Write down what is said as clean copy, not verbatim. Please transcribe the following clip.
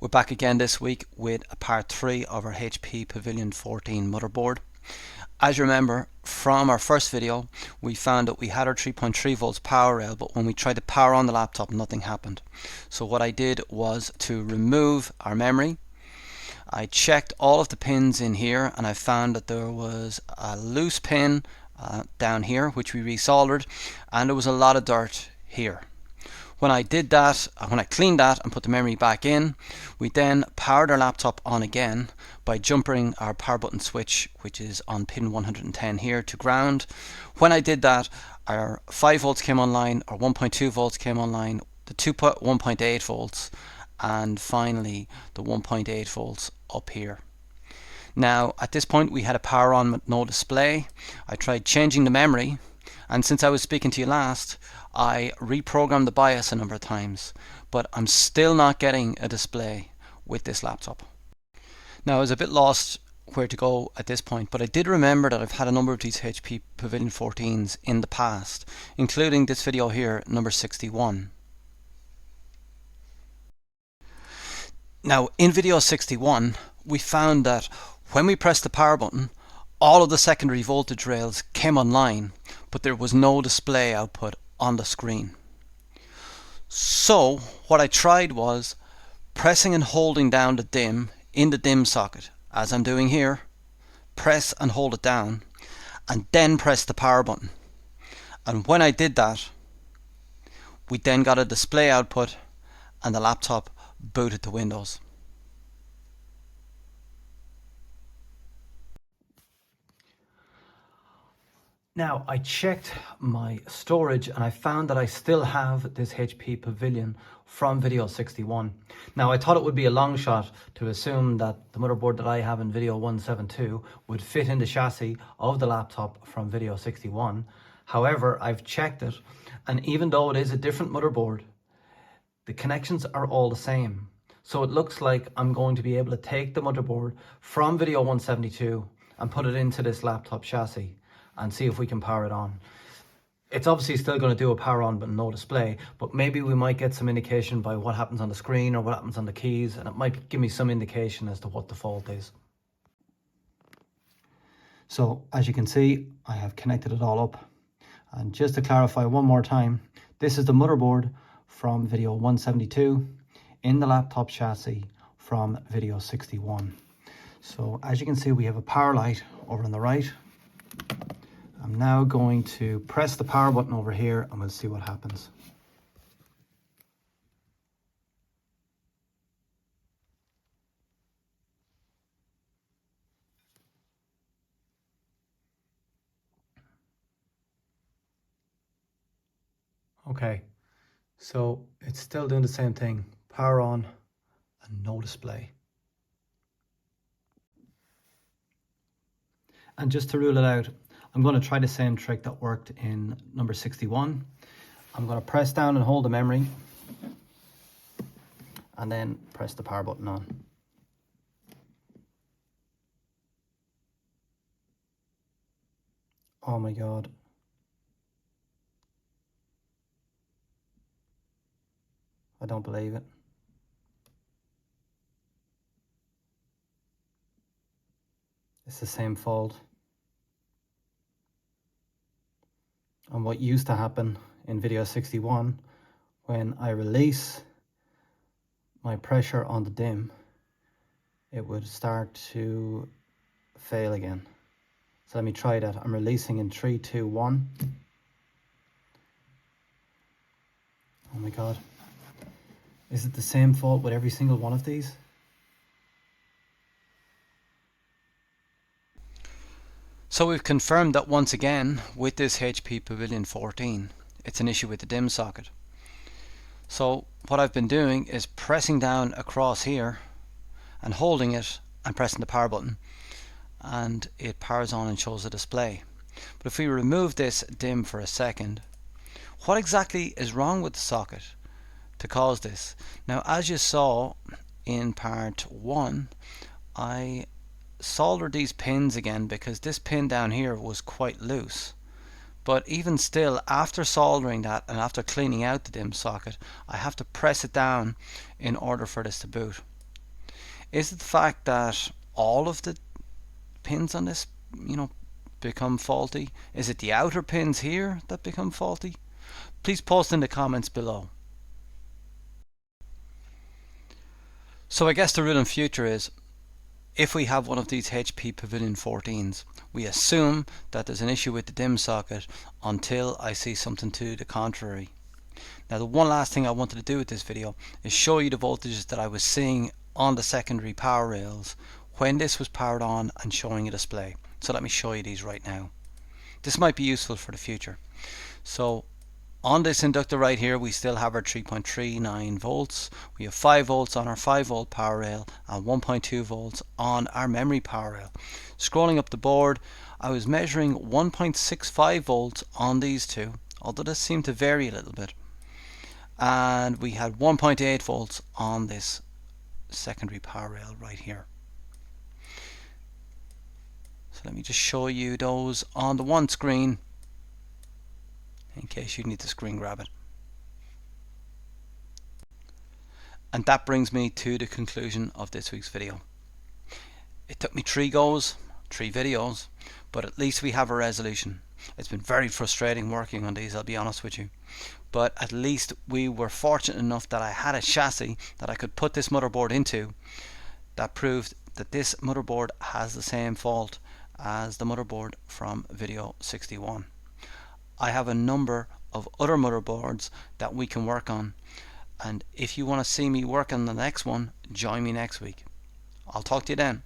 We're back again this week with part 3 of our HP Pavilion 14 motherboard. As you remember from our first video, we found that we had our 3.3 volts power rail, but when we tried to power on the laptop, nothing happened. So what I did was to remove our memory. I checked all of the pins in here and I found that there was a loose pin down here which we resoldered, and there was a lot of dirt here. When I did that, when I cleaned that and put the memory back in, we then powered our laptop on again by jumping our power button switch, which is on pin 110 here, to ground. When I did that, our 5 volts came online, our 1.2 volts came online, the 1.8 volts, and finally the 1.8 volts up here. Now at this point we had a power on with no display. I tried changing the memory, and since I was speaking to you last, I reprogrammed the BIOS a number of times, but I'm still not getting a display with this laptop. Now I was a bit lost where to go at this point, but I did remember that I've had a number of these HP Pavilion 14s in the past, including this video here, number 61. Now in video 61 we found that when we pressed the power button, all of the secondary voltage rails came online, but there was no display output on the screen. So what I tried was pressing and holding down the DIMM in the DIMM socket, as I'm doing here. Press and hold it down and then press the power button, and when I did that, we then got a display output and the laptop booted to Windows. Now I checked my storage and I found that I still have this HP Pavilion from video 61. Now I thought it would be a long shot to assume that the motherboard that I have in video 172 would fit in the chassis of the laptop from video 61. However, I've checked it, and even though it is a different motherboard, the connections are all the same. So it looks like I'm going to be able to take the motherboard from video 172 and put it into this laptop chassis and see if we can power it on. It's obviously still going to do a power on but no display, but maybe we might get some indication by what happens on the screen or what happens on the keys, and it might give me some indication as to what the fault is. So as you can see, I have connected it all up, and just to clarify one more time, this is the motherboard from video 172 in the laptop chassis from video 61. So as you can see, we have a power light over on the right. I'm now going to press the power button over here and we'll see what happens. Okay, so it's still doing the same thing. Power on and no display. And just to rule it out, I'm going to try the same trick that worked in number 61. I'm going to press down and hold the memory and then press the power button on. Oh my God. I don't believe it. It's the same fault. And what used to happen in video 61, when I release my pressure on the DIMM, it would start to fail again. So let me try that. I'm releasing in 3, 2, 1. Oh my God. Is it the same fault with every single one of these? So we've confirmed that once again with this HP Pavilion 14, it's an issue with the DIMM socket. So what I've been doing is pressing down across here and holding it and pressing the power button, and it powers on and shows the display. But if we remove this DIMM for a second, what exactly is wrong with the socket to cause this? Now, as you saw in part 1, I soldered these pins again because this pin down here was quite loose. But even still, after soldering that and after cleaning out the DIMM socket, I have to press it down in order for this to boot. Is it the fact that all of the pins on this, become faulty? Is it the outer pins here that become faulty? Please post in the comments below. So I guess the rule in future is, if we have one of these HP Pavilion 14s, we assume that there's an issue with the DIMM socket until I see something to the contrary. Now, the one last thing I wanted to do with this video is show you the voltages that I was seeing on the secondary power rails when this was powered on and showing a display. So let me show you these right now. This might be useful for the future. So on this inductor right here, we still have our 3.39 volts. We have 5 volts on our 5 volt power rail and 1.2 volts on our memory power rail. Scrolling up the board, I was measuring 1.65 volts on these two, although this seemed to vary a little bit. And we had 1.8 volts on this secondary power rail right here. So let me just show you those on the one screen in case you need to screen grab it. And that brings me to the conclusion of this week's video. It took me 3 goes, 3 videos, but at least we have a resolution. It's been very frustrating working on these, I'll be honest with you. But at least we were fortunate enough that I had a chassis that I could put this motherboard into that proved that this motherboard has the same fault as the motherboard from video 61. I have a number of other motherboards that we can work on, and if you want to see me work on the next one, join me next week. I'll talk to you then.